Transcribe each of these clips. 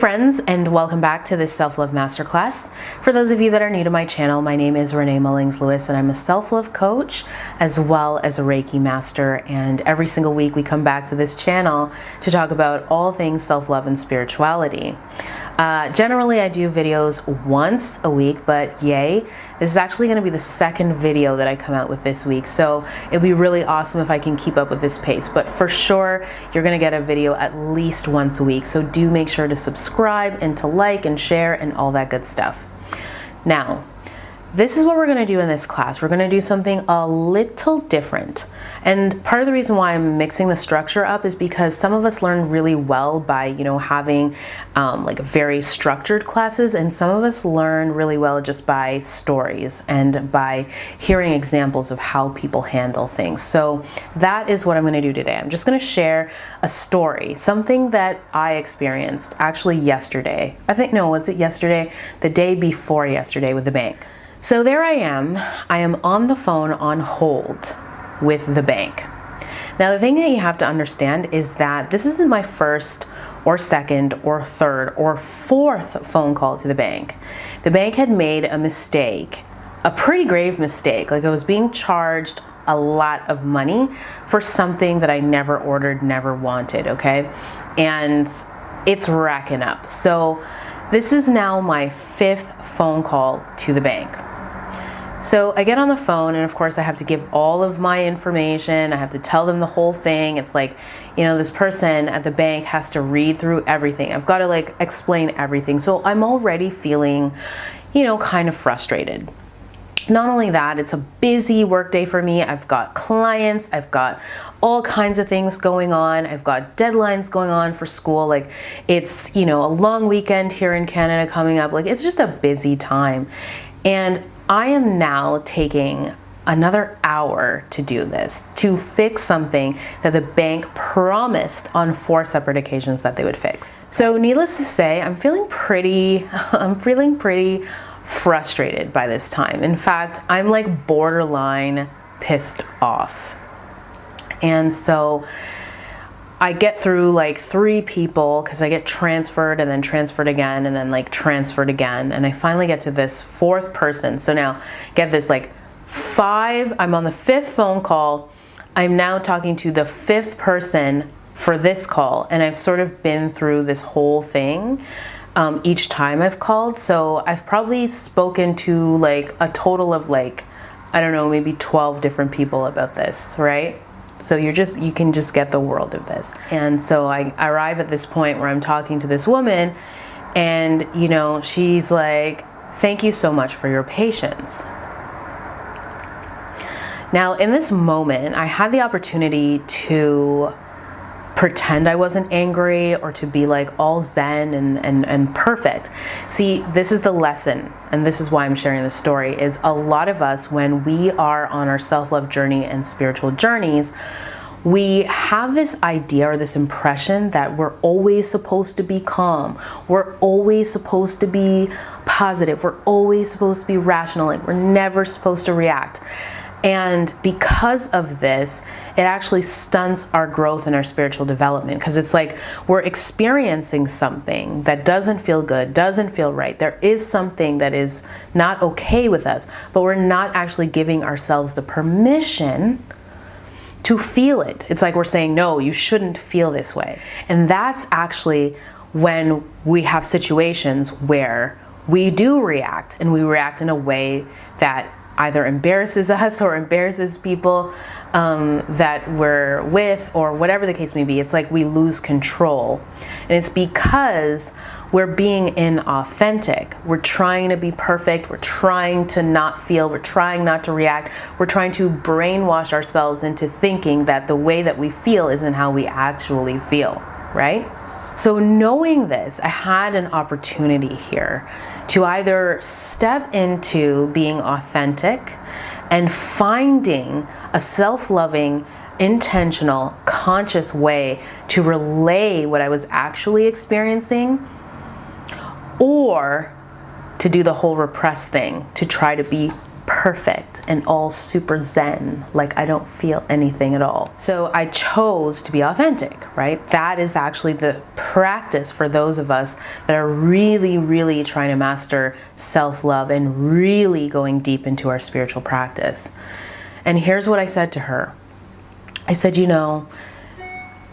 friends, and welcome back to this self-love masterclass. For those of you that are new to my channel, my name is Renee Mullings-Lewis and I'm a self-love coach as well as a Reiki master, and every single week we come back to this channel to talk about all things self-love and spirituality. Generally I do videos once a week, but yay, this is actually going to be the second video that I come out with this week, so it'd be really awesome if I can keep up with this pace. But for sure you're going to get a video at least once a week, so do make sure to subscribe and to like and share and all that good stuff. Now, this is what we're going to do in this class. We're going to do something a little different. And part of the reason why I'm mixing the structure up is because some of us learn really well by, having like very structured classes, and some of us learn really well just by stories and by hearing examples of how people handle things. So that is what I'm going to do today. I'm just going to share a story, something that I experienced actually yesterday. Was it yesterday? The day before yesterday with the bank. So there I am on the phone on hold with the bank. Now the thing that you have to understand is that this isn't my first or second or third or fourth phone call to the bank. The bank had made a mistake, a pretty grave mistake. Like I was being charged a lot of money for something that I never ordered, never wanted, okay? And it's racking up. So this is now my fifth phone call to the bank. So I get on the phone, and of course I have to give all of my information. I have to tell them the whole thing. It's like, this person at the bank has to read through everything. I've got to explain everything. So I'm already feeling, kind of frustrated. Not only that, it's a busy work day for me. I've got clients, I've got all kinds of things going on. I've got deadlines going on for school. It's, a long weekend here in Canada coming up. It's just a busy time. And I am now taking another hour to do this, to fix something that the bank promised on 4 separate occasions that they would fix. So needless to say, I'm feeling pretty frustrated by this time. In fact, I'm borderline pissed off. And so I get through 3 people because I get transferred and then transferred again and then transferred again. And I finally get to this 4th person. So now get this, 5, I'm on the 5th phone call. I'm now talking to the 5th person for this call. And I've sort of been through this whole thing each time I've called. So I've probably spoken to a total of I don't know, maybe 12 different people about this, right? So you can just get the world of this. And so I arrive at this point where I'm talking to this woman, and she's like, "Thank you so much for your patience." Now in this moment, I had the opportunity to pretend I wasn't angry or to be all zen and perfect. See, this is the lesson, and this is why I'm sharing this story, is a lot of us, when we are on our self-love journey and spiritual journeys, we have this idea or this impression that we're always supposed to be calm. We're always supposed to be positive. We're always supposed to be rational. We're never supposed to react. And because of this, it actually stunts our growth and our spiritual development, because it's we're experiencing something that doesn't feel good, doesn't feel right. There is something that is not okay with us, but we're not actually giving ourselves the permission to feel it. It's we're saying, no, you shouldn't feel this way. And that's actually when we have situations where we do react, and we react in a way that either embarrasses us or embarrasses people that we're with, or whatever the case may be. It's we lose control. And it's because we're being inauthentic. We're trying to be perfect. We're trying to not feel. We're trying not to react. We're trying to brainwash ourselves into thinking that the way that we feel isn't how we actually feel, right? So knowing this, I had an opportunity here to either step into being authentic and finding a self-loving, intentional, conscious way to relay what I was actually experiencing, or to do the whole repress thing, to try to be perfect and all super zen, like I don't feel anything at all. So I chose to be authentic, right? That is actually the practice for those of us that are really, really trying to master self-love and really going deep into our spiritual practice. And here's what I said to her. I said,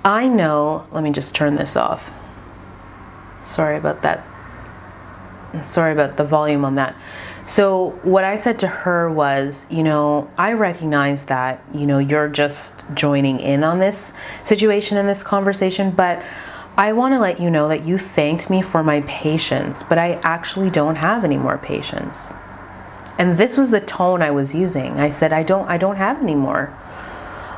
I know, let me just turn this off. Sorry about that. Sorry about the volume on that. So what I said to her was, I recognize that, you're just joining in on this situation and this conversation, but I want to let you know that you thanked me for my patience, but I actually don't have any more patience. And this was the tone I was using. I said, I don't have any more.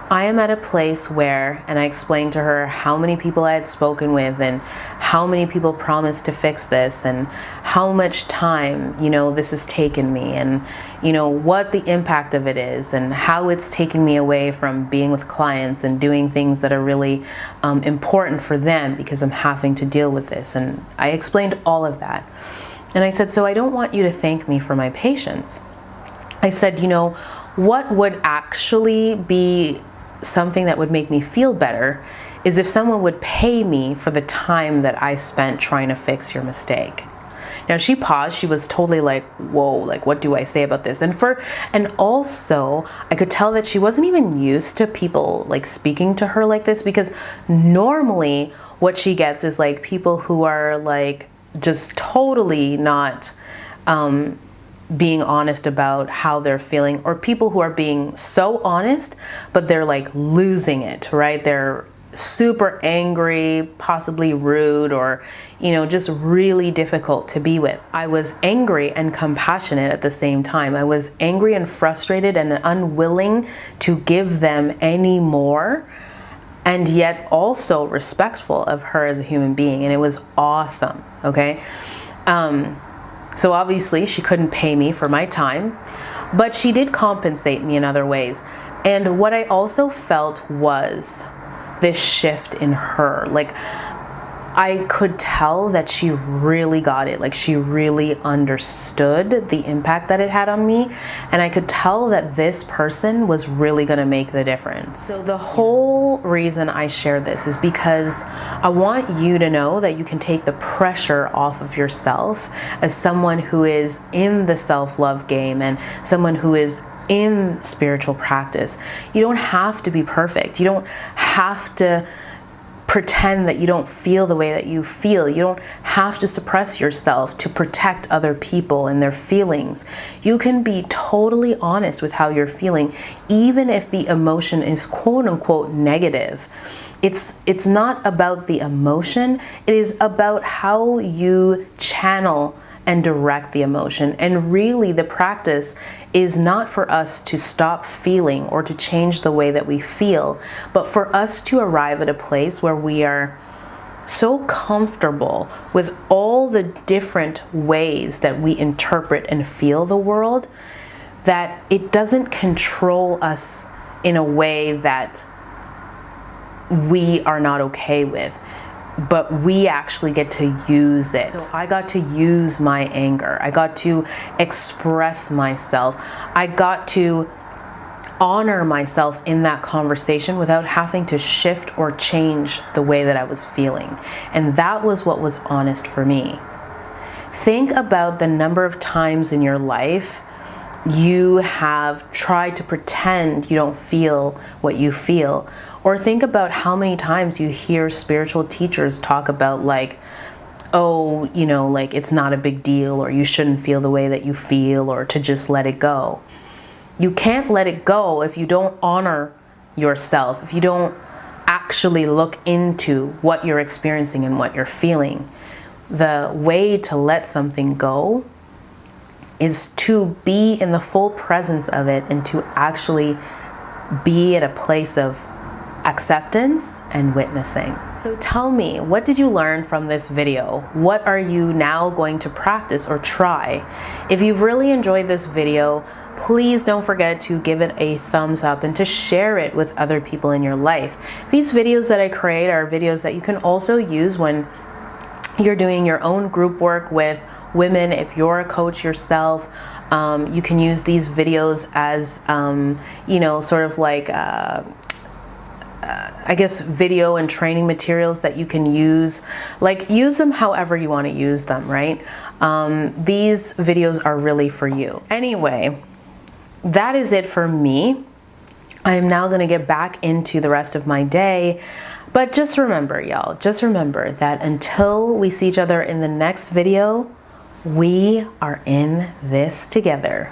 I am at a place where, and I explained to her how many people I had spoken with and how many people promised to fix this and how much time, this has taken me and, what the impact of it is and how it's taking me away from being with clients and doing things that are really important for them because I'm having to deal with this. And I explained all of that. And I said, so I don't want you to thank me for my patience. I said, what would actually be something that would make me feel better is if someone would pay me for the time that I spent trying to fix your mistake. Now she paused. She was totally like, whoa, like what do I say about this? And also I could tell that she wasn't even used to people like speaking to her like this, because normally what she gets is like people who are like just totally not being honest about how they're feeling, or people who are being so honest, but they're like losing it, right? They're super angry, possibly rude, or, just really difficult to be with. I was angry and compassionate at the same time. I was angry and frustrated and unwilling to give them any more, and yet also respectful of her as a human being. And it was awesome, okay? So obviously she couldn't pay me for my time, but she did compensate me in other ways. And what I also felt was this shift in her. Like I could tell that she really got it. Like she really understood the impact that it had on me. And I could tell that this person was really going to make the difference. So the whole reason I share this is because I want you to know that you can take the pressure off of yourself as someone who is in the self-love game and someone who is in spiritual practice. You don't have to be perfect. You don't have to pretend that you don't feel the way that you feel. You don't have to suppress yourself to protect other people and their feelings. You can be totally honest with how you're feeling, even if the emotion is quote unquote negative. It's not about the emotion. It is about how you channel and direct the emotion. And really the practice is not for us to stop feeling or to change the way that we feel, but for us to arrive at a place where we are so comfortable with all the different ways that we interpret and feel the world that it doesn't control us in a way that we are not okay with, but we actually get to use it. So I got to use my anger. I got to express myself. I got to honor myself in that conversation without having to shift or change the way that I was feeling. And that was what was honest for me. Think about the number of times in your life you have tried to pretend you don't feel what you feel. Or think about how many times you hear spiritual teachers talk about like, oh, like it's not a big deal, or you shouldn't feel the way that you feel, or to just let it go. You can't let it go if you don't honor yourself, if you don't actually look into what you're experiencing and what you're feeling. The way to let something go is to be in the full presence of it and to actually be at a place of acceptance and witnessing. So tell me, what did you learn from this video? What are you now going to practice or try? If you've really enjoyed this video, please don't forget to give it a thumbs up and to share it with other people in your life. These videos that I create are videos that you can also use when you're doing your own group work with women, if you're a coach yourself, You can use these videos as, you know, sort of like, I guess, video and training materials that you can use. Like, use them however you want to use them, right? These videos are really for you. Anyway, that is it for me. I am now going to get back into the rest of my day. But just remember, y'all, just remember that until we see each other in the next video, we are in this together.